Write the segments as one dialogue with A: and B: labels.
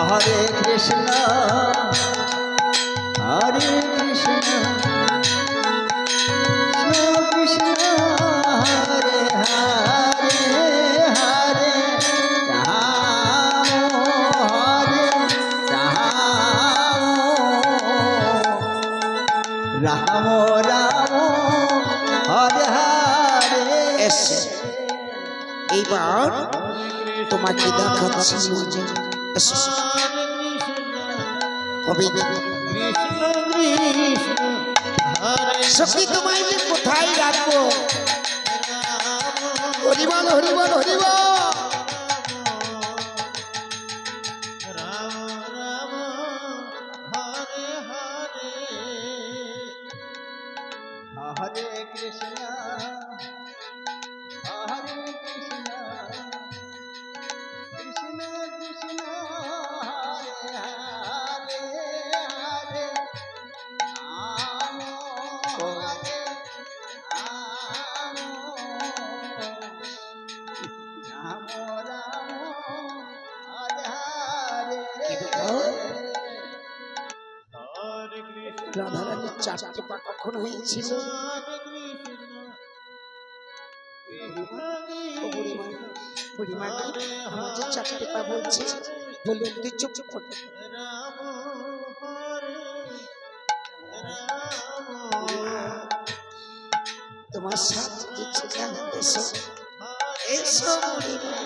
A: हरे कृष्ण कृष्ण हरे हरे हरे राम राम हरे हरे।
B: এইবার তোমাকে দেখাচ্ছি সখী তোমায় কোথায় রাখবো? হরিবল হরিবল হরিবল।
A: हरे कृष्ण कृष्ण कृष्ण हरे हरे हरे राम हरे राम राम हरे हरे।
B: রাধারানীর চারটে পা কখন হয়েছিল? আমাদের চারটে পা বলছে, বলুন তুই চুপ চুপ কর। তোমার সাথে দিচ্ছে না, এসো এসো বুড়িমা।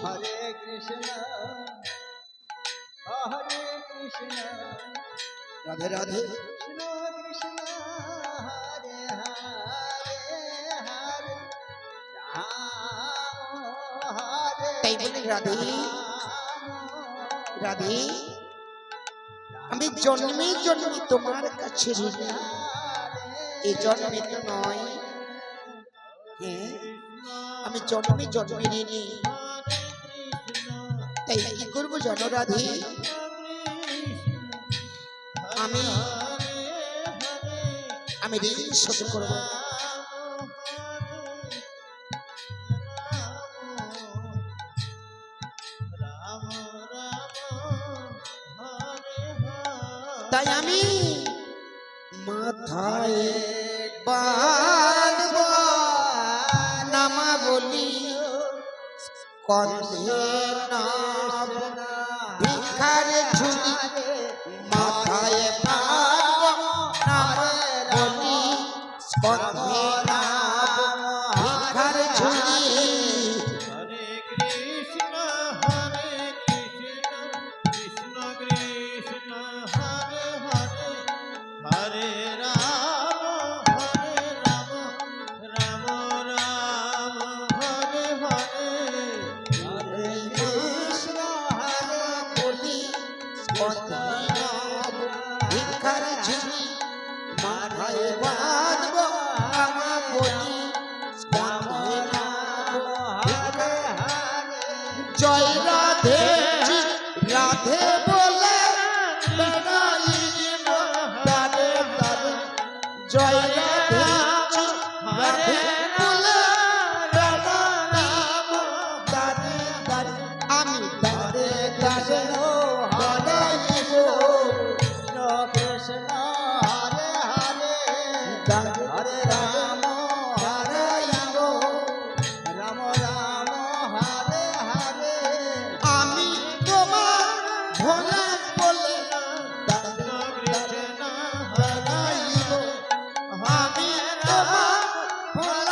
A: हरे कृष्ण
B: राधे राधे
A: कृष्ण कृष्ण हरे हरे हरे राम हरे।
B: তাই বলে রাধে রাধে, আমি জন্মে জন্মে তোমার কাছে ঋণী, এই জন্মে তো নয়। হ্যাঁ, আমি জন্মে জন্মে ঋণী। তাই কি করবো জানো রাধে? আমি ঋণ শোধ করবো। তাই আমি মাথায় বাঁধব নামা বলি, কন্ধে নাম ভিখার ঝুলি, মাথায় বাঁধব নামা বলি, কন্ধে নাম ভিখার ঝুলি। জয় রাধে রাধে বলে বেড়াই দারে দারে, জয় রাধে রাধে বলে বেড়াই দারে দারে, আমি দারে দারে বেড়াইব।
A: कृष्ण हरे हरे हरे राम हराइब राम राम हरे हरे।
B: আমি তোমার ভোলা বলে
A: कृष्ण हराइब
B: আমি তোমার ভোলা